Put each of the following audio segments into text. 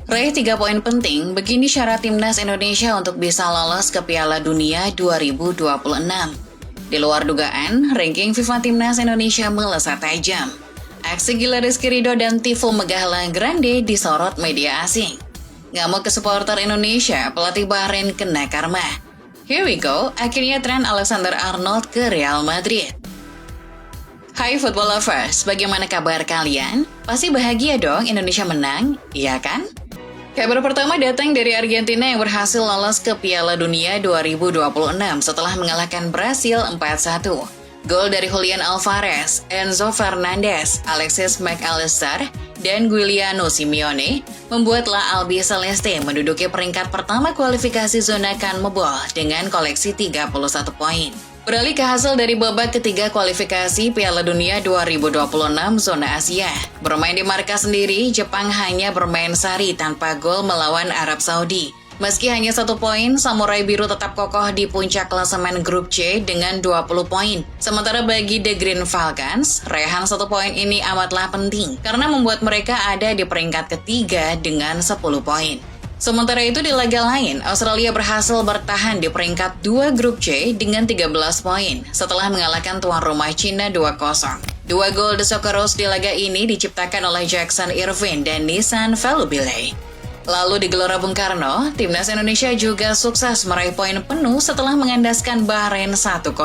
Raih 3 poin penting, begini syarat timnas Indonesia untuk bisa lolos ke Piala Dunia 2026. Di luar dugaan, ranking FIFA timnas Indonesia melesat tajam. Aksi gila Rizky Ridho dan tifo megah Grande disorot media asing. Ngamuk ke supporter Indonesia, pelatih Bahrain kena karma. Here we go, akhirnya tren Alexander Arnold ke Real Madrid. Hai football lovers, bagaimana kabar kalian? Pasti bahagia dong Indonesia menang, iya kan? Kabar pertama datang dari Argentina yang berhasil lolos ke Piala Dunia 2026 setelah mengalahkan Brasil 4-1. Gol dari Julian Alvarez, Enzo Fernandez, Alexis McAllister, dan Giuliano Simeone membuat La Albi Celeste menduduki peringkat pertama kualifikasi zona CONMEBOL dengan koleksi 31 poin. Beralih ke hasil dari babak ketiga kualifikasi Piala Dunia 2026 zona Asia. Bermain di markas sendiri, Jepang hanya bermain sari tanpa gol melawan Arab Saudi. Meski hanya 1 poin, Samurai Biru tetap kokoh di puncak klasemen grup C dengan 20 poin. Sementara bagi The Green Falcons, raihan 1 poin ini amatlah penting karena membuat mereka ada di peringkat ketiga dengan 10 poin. Sementara itu di laga lain, Australia berhasil bertahan di peringkat 2 grup C dengan 13 poin setelah mengalahkan tuan rumah Cina 2-0. 2 gol The Socceroos di laga ini diciptakan oleh Jackson Irvine dan Nissan Velubile. Lalu di Gelora Bung Karno, timnas Indonesia juga sukses meraih poin penuh setelah mengandaskan Bahrain 1-0.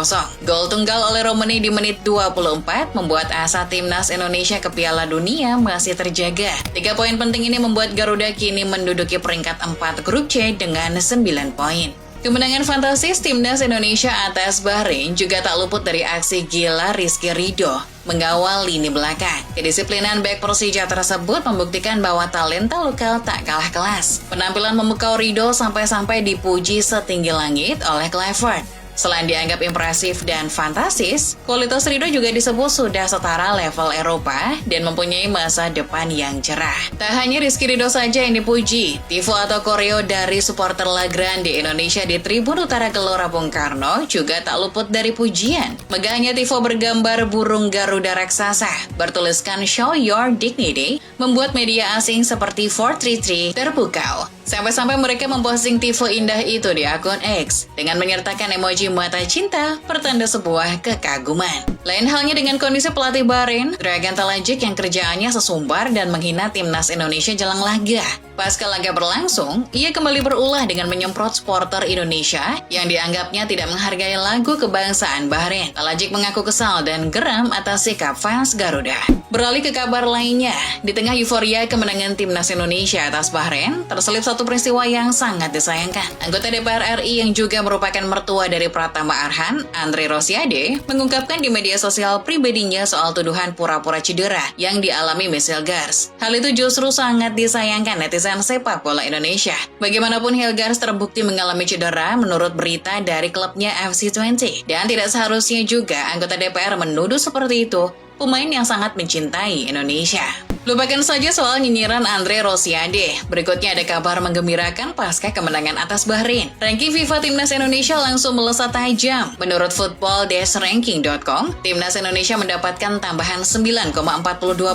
Gol tunggal oleh Romani di menit 24 membuat asa timnas Indonesia ke Piala Dunia masih terjaga. 3 poin penting ini membuat Garuda kini menduduki peringkat 4 grup C dengan 9 poin. Kemenangan fantastis timnas Indonesia atas Bahrain juga tak luput dari aksi gila Rizky Ridho mengawal lini belakang. Kedisiplinan bek Persija tersebut membuktikan bahwa talenta lokal tak kalah kelas. Penampilan memukau Ridho sampai-sampai dipuji setinggi langit oleh Clifford. Selain dianggap impresif dan fantastis, kualitas Ridho juga disebut sudah setara level Eropa dan mempunyai masa depan yang cerah. Tak hanya Rizky Ridho saja yang dipuji, tifo atau koreo dari supporter La Grande Indonesia di Tribun Utara Gelora Bung Karno juga tak luput dari pujian. Megahnya tifo bergambar burung Garuda raksasa, bertuliskan Show Your Dignity, membuat media asing seperti 433 terpukau. Sampai-sampai mereka memposting tifo indah itu di akun X dengan menyertakan emoji mata cinta, pertanda sebuah kekaguman. Lain halnya dengan kondisi pelatih Bahrain, Dragan Talajik yang kerjaannya sesumbar dan menghina timnas Indonesia jelang laga. Pasca laga berlangsung, ia kembali berulah dengan menyemprot supporter Indonesia yang dianggapnya tidak menghargai lagu kebangsaan Bahrain. Talajik mengaku kesal dan geram atas sikap fans Garuda. Beralih ke kabar lainnya, di tengah euforia kemenangan timnas Indonesia atas Bahrain, terselip satu peristiwa yang sangat disayangkan. Anggota DPR RI yang juga merupakan mertua dari Pratama Arhan, Andre Rosiade, mengungkapkan di media sosial pribadinya soal tuduhan pura-pura cedera yang dialami Miss Hilgers. Hal itu justru sangat disayangkan netizen sepak bola Indonesia. Bagaimanapun Hilgers terbukti mengalami cedera menurut berita dari klubnya FC20 dan tidak seharusnya juga anggota DPR menuduh seperti itu pemain yang sangat mencintai Indonesia. Lupakan saja soal nyinyiran Andre Rosiade. Berikutnya ada kabar menggembirakan pasca kemenangan atas Bahrain. Ranking FIFA Timnas Indonesia langsung melesat tajam. Menurut footballdashranking.com, Timnas Indonesia mendapatkan tambahan 9,42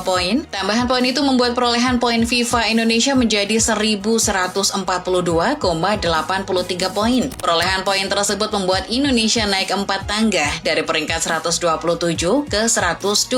poin. Tambahan poin itu membuat perolehan poin FIFA Indonesia menjadi 1.142,83 poin. Perolehan poin tersebut membuat Indonesia naik 4 tangga dari peringkat 127 ke 123.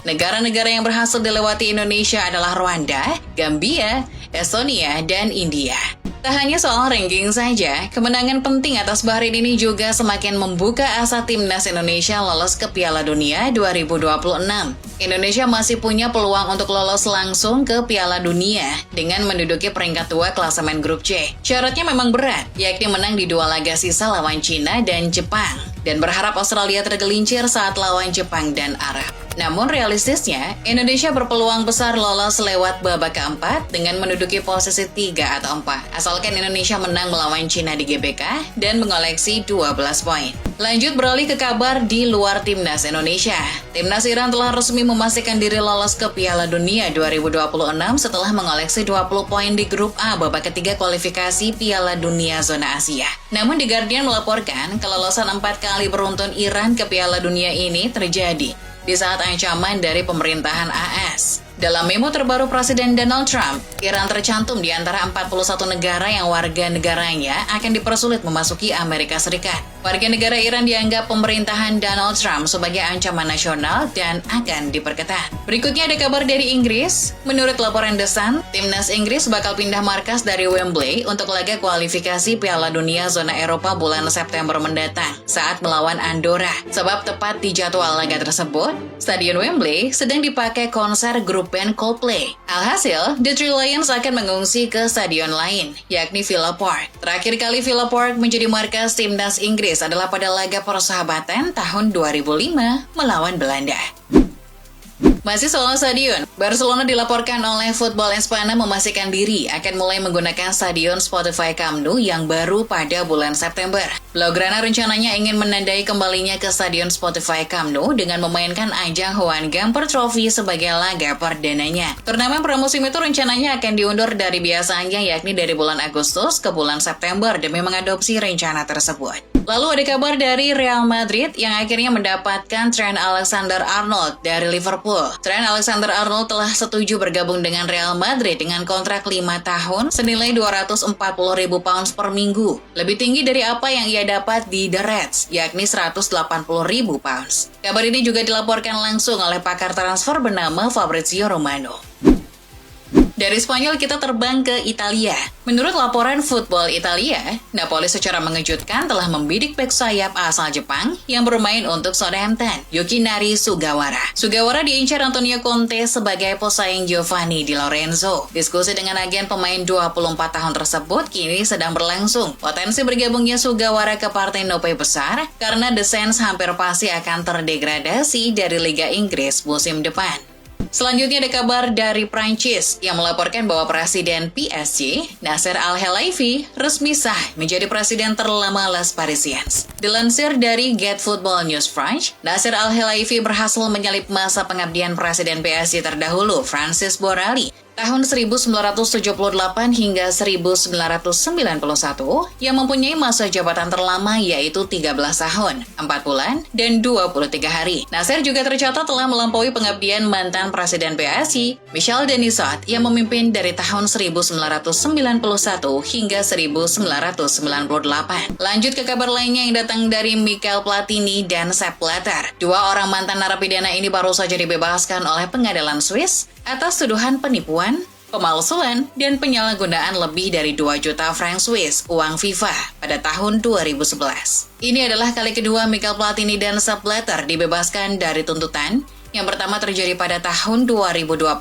Negara-negara yang berhasil dilewati Indonesia adalah Rwanda, Gambia, Estonia, dan India. Tak hanya soal ranking saja, kemenangan penting atas Bahrain ini juga semakin membuka asa timnas Indonesia lolos ke Piala Dunia 2026. Indonesia masih punya peluang untuk lolos langsung ke Piala Dunia dengan menduduki peringkat 2 klasemen grup C. Syaratnya memang berat, yakni menang di 2 laga sisa lawan Cina dan Jepang, dan berharap Australia tergelincir saat lawan Jepang dan Arab. Namun realistisnya, Indonesia berpeluang besar lolos lewat babak keempat dengan menduduki posisi 3 atau 4, asalkan Indonesia menang melawan Cina di GBK dan mengoleksi 12 poin. Lanjut beralih ke kabar di luar timnas Indonesia. Timnas Iran telah resmi memastikan diri lolos ke Piala Dunia 2026 setelah mengoleksi 20 poin di grup A babak ketiga kualifikasi Piala Dunia zona Asia. Namun The Guardian melaporkan kelolosan 4 kali beruntun Iran ke Piala Dunia ini terjadi di saat ancaman dari pemerintahan AS. Dalam memo terbaru Presiden Donald Trump, Iran tercantum di antara 41 negara yang warga negaranya akan dipersulit memasuki Amerika Serikat. Warga negara Iran dianggap pemerintahan Donald Trump sebagai ancaman nasional dan akan diperketat. Berikutnya ada kabar dari Inggris. Menurut laporan The Sun, timnas Inggris bakal pindah markas dari Wembley untuk laga kualifikasi Piala Dunia zona Eropa bulan September mendatang saat melawan Andorra. Sebab tepat di jadwal laga tersebut, Stadion Wembley sedang dipakai konser grup band Coldplay. Alhasil, The Three Lions akan mengungsi ke stadion lain, yakni Villa Park. Terakhir kali Villa Park menjadi markas timnas Inggris adalah pada laga persahabatan tahun 2005 melawan Belanda. Masih soal stadion, Barcelona dilaporkan oleh Football Espana memastikan diri akan mulai menggunakan stadion Spotify Camp Nou yang baru pada bulan September. Blaugrana rencananya ingin menandai kembalinya ke stadion Spotify Camp Nou dengan memainkan ajang Joan Gamper Trophy sebagai laga perdananya. Turnamen pramusim itu rencananya akan diundur dari biasanya yakni dari bulan Agustus ke bulan September demi mengadopsi rencana tersebut. Lalu ada kabar dari Real Madrid yang akhirnya mendapatkan Trent Alexander-Arnold dari Liverpool. Trent Alexander-Arnold telah setuju bergabung dengan Real Madrid dengan kontrak 5 tahun senilai 240.000 pounds per minggu. Lebih tinggi dari apa yang ia dapat di The Reds, yakni 180.000 pounds. Kabar ini juga dilaporkan langsung oleh pakar transfer bernama Fabrizio Romano. Dari Spanyol kita terbang ke Italia. Menurut laporan Football Italia, Napoli secara mengejutkan telah membidik bek sayap asal Jepang yang bermain untuk Southampton, Yukinari Sugawara. Sugawara diincar Antonio Conte sebagai pesaing Giovanni Di Lorenzo. Diskusi dengan agen pemain 24 tahun tersebut kini sedang berlangsung. Potensi bergabungnya Sugawara ke partai Nope besar karena The Saints hampir pasti akan terdegradasi dari Liga Inggris musim depan. Selanjutnya ada kabar dari Prancis yang melaporkan bahwa Presiden PSG, Nasser Al-Khelaifi, resmi sah menjadi presiden terlama Les Parisiens. Dilansir dari Get Football News French, Nasser Al-Khelaifi berhasil menyalip masa pengabdian Presiden PSG terdahulu, Francis Bourali, tahun 1978 hingga 1991 yang mempunyai masa jabatan terlama yaitu 13 tahun, 4 bulan, dan 23 hari. Nasser juga tercatat telah melampaui pengabdian mantan Presiden PSG, Michel Denisot, yang memimpin dari tahun 1991 hingga 1998. Lanjut ke kabar lainnya yang datang dari Michel Platini dan Sepp Blatter. Dua orang mantan narapidana ini baru saja dibebaskan oleh pengadilan Swiss atas tuduhan penipuan, pemalsuan, dan penyalahgunaan lebih dari 2 juta franc Swiss uang FIFA pada tahun 2011. Ini adalah kali kedua Michel Platini dan Sepp Blatter dibebaskan dari tuntutan yang pertama terjadi pada tahun 2022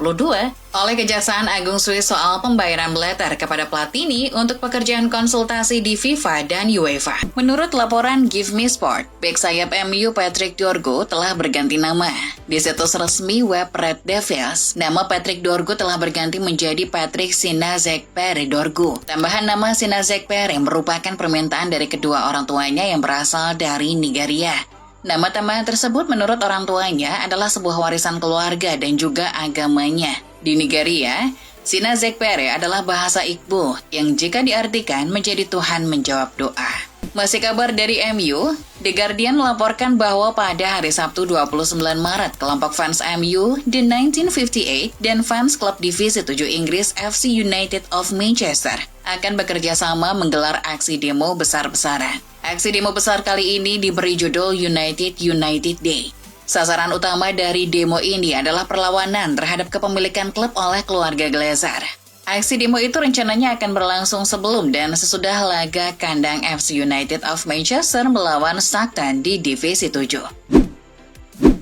oleh Kejaksaan Agung Swiss soal pembayaran Blatter kepada Platini untuk pekerjaan konsultasi di FIFA dan UEFA. Menurut laporan Give Me Sport, bek sayap MU Patrick Dorgu telah berganti nama. Di situs resmi web Red Devils, nama Patrick Dorgu telah berganti menjadi Patrick Sinazekpere Dorgu. Tambahan nama Sinazekpere merupakan permintaan dari kedua orang tuanya yang berasal dari Nigeria. Nama tambahan tersebut menurut orang tuanya adalah sebuah warisan keluarga dan juga agamanya. Di Nigeria, Sinazekpere adalah bahasa Igbo yang jika diartikan menjadi Tuhan menjawab doa. Masih kabar dari MU, The Guardian melaporkan bahwa pada hari Sabtu 29 Maret, kelompok fans MU, The 1958, dan fans klub divisi 7 Inggris FC United of Manchester akan bekerja sama menggelar aksi demo besar-besaran. Aksi demo besar kali ini diberi judul United Day. Sasaran utama dari demo ini adalah perlawanan terhadap kepemilikan klub oleh keluarga Glazer. Aksi demo itu rencananya akan berlangsung sebelum dan sesudah laga kandang FC United of Manchester melawan Stockton di Divisi 7.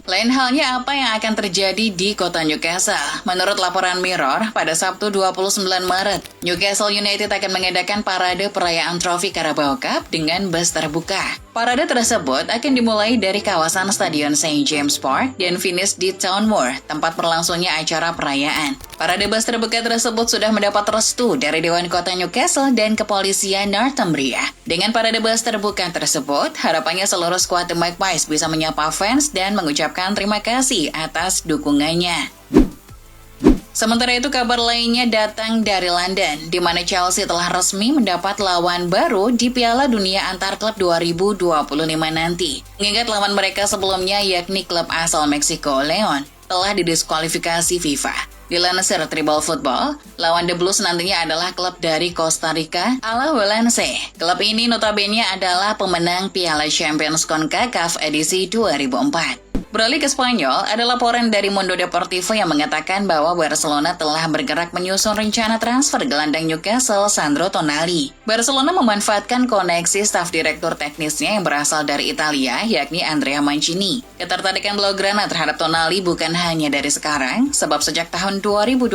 Lain halnya apa yang akan terjadi di kota Newcastle. Menurut laporan Mirror, pada Sabtu 29 Maret, Newcastle United akan mengadakan parade perayaan trofi Carabao Cup dengan bus terbuka. Parade tersebut akan dimulai dari kawasan Stadion St. James Park dan finish di Town Moor, tempat berlangsungnya acara perayaan. Parade bus terbuka tersebut sudah mendapat restu dari Dewan Kota Newcastle dan Kepolisian Northumbria. Dengan parade bus terbuka tersebut, harapannya seluruh skuad The Magpies bisa menyapa fans dan mengucapkan terima kasih atas dukungannya. Sementara itu kabar lainnya datang dari London, di mana Chelsea telah resmi mendapat lawan baru di Piala Dunia Antar Klub 2025 nanti. Mengingat lawan mereka sebelumnya yakni klub asal Meksiko, Leon, telah didiskualifikasi FIFA. Dilansir Tribal Football, lawan The Blues nantinya adalah klub dari Costa Rica, Alajuelense. Klub ini notabene adalah pemenang Piala Champions CONCACAF edisi 2004. Beralih ke Spanyol, ada laporan dari Mundo Deportivo yang mengatakan bahwa Barcelona telah bergerak menyusun rencana transfer gelandang Newcastle Sandro Tonali. Barcelona memanfaatkan koneksi staf direktur teknisnya yang berasal dari Italia, yakni Andrea Mancini. Ketertarikan Blaugrana terhadap Tonali bukan hanya dari sekarang, sebab sejak tahun 2020,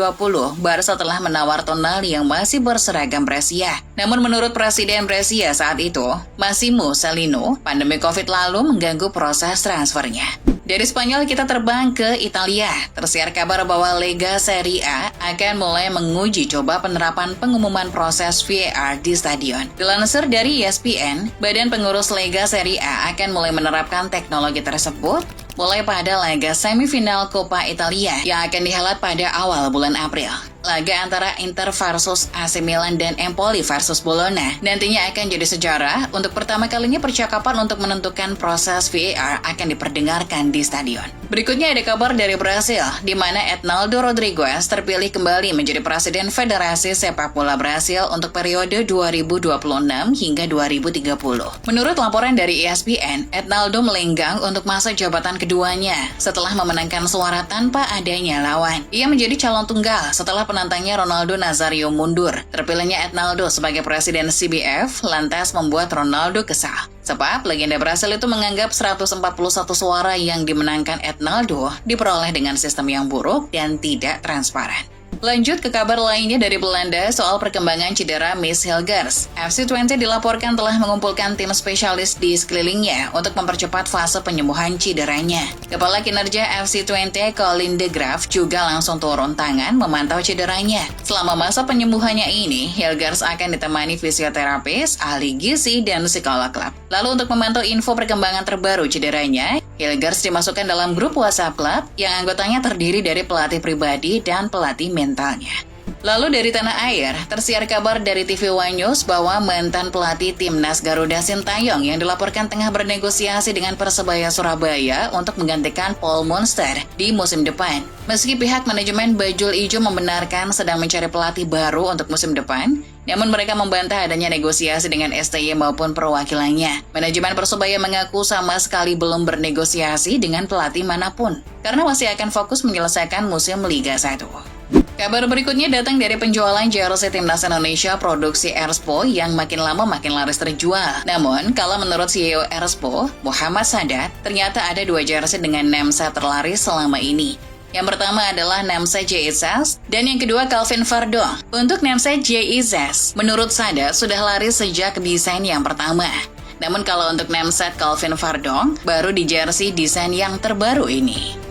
Barca telah menawar Tonali yang masih berseragam Brescia. Namun menurut Presiden Brescia saat itu, Massimo Cellino, pandemi COVID lalu mengganggu proses transfernya. Dari Spanyol kita terbang ke Italia. Tersiar kabar bahwa Lega Serie A akan mulai menguji coba penerapan pengumuman proses VAR di stadion. Dilansir dari ESPN, Badan Pengurus Lega Serie A akan mulai menerapkan teknologi tersebut mulai pada laga semifinal Coppa Italia yang akan dihelat pada awal bulan April. Laga antara Inter versus AC Milan dan Empoli versus Bologna nantinya akan jadi sejarah untuk pertama kalinya percakapan untuk menentukan proses VAR akan diperdengarkan di stadion. Berikutnya ada kabar dari Brasil, di mana Ednaldo Rodrigues terpilih kembali menjadi Presiden Federasi Sepak Bola Brasil untuk periode 2026 hingga 2030. Menurut laporan dari ESPN, Ednaldo melenggang untuk masa jabatan keduanya setelah memenangkan suara tanpa adanya lawan. Ia menjadi calon tunggal setelah penantangnya Ronaldo Nazario mundur. Terpilihnya Ednaldo sebagai presiden CBF lantas membuat Ronaldo kesal. Sebab legenda Brasil itu menganggap 141 suara yang dimenangkan Ednaldo diperoleh dengan sistem yang buruk dan tidak transparan. Lanjut ke kabar lainnya dari Belanda soal perkembangan cedera Miss Hilgers. FC Twente dilaporkan telah mengumpulkan tim spesialis di sekelilingnya untuk mempercepat fase penyembuhan cederanya. Kepala kinerja FC Twente Colin de Graaf juga langsung turun tangan memantau cederanya. Selama masa penyembuhannya ini, Hilgers akan ditemani fisioterapis, ahli gizi, dan psikolog klub. Lalu untuk memantau info perkembangan terbaru cederanya, Hilgers dimasukkan dalam grup WhatsApp klub yang anggotanya terdiri dari pelatih pribadi dan pelatih mentalnya. Lalu dari tanah air, tersiar kabar dari TV One News bahwa mantan pelatih timnas Garuda Sintayong yang dilaporkan tengah bernegosiasi dengan Persebaya Surabaya untuk menggantikan Paul Monster di musim depan. Meski pihak manajemen Bajul Ijo membenarkan sedang mencari pelatih baru untuk musim depan, namun mereka membantah adanya negosiasi dengan STY maupun perwakilannya. Manajemen Persebaya mengaku sama sekali belum bernegosiasi dengan pelatih manapun, karena masih akan fokus menyelesaikan musim Liga 1. Kabar berikutnya datang dari penjualan jersey Timnas Indonesia produksi Erspo yang makin lama makin laris terjual. Namun, kalau menurut CEO Erspo, Muhammad Sadat, ternyata ada 2 jersey dengan nameset terlaris selama ini. Yang pertama adalah nameset JIZES dan yang kedua Calvin Verdong. Untuk nameset JIZES, menurut Sadat sudah laris sejak desain yang pertama. Namun kalau untuk nameset Calvin Verdong, baru di jersey desain yang terbaru ini.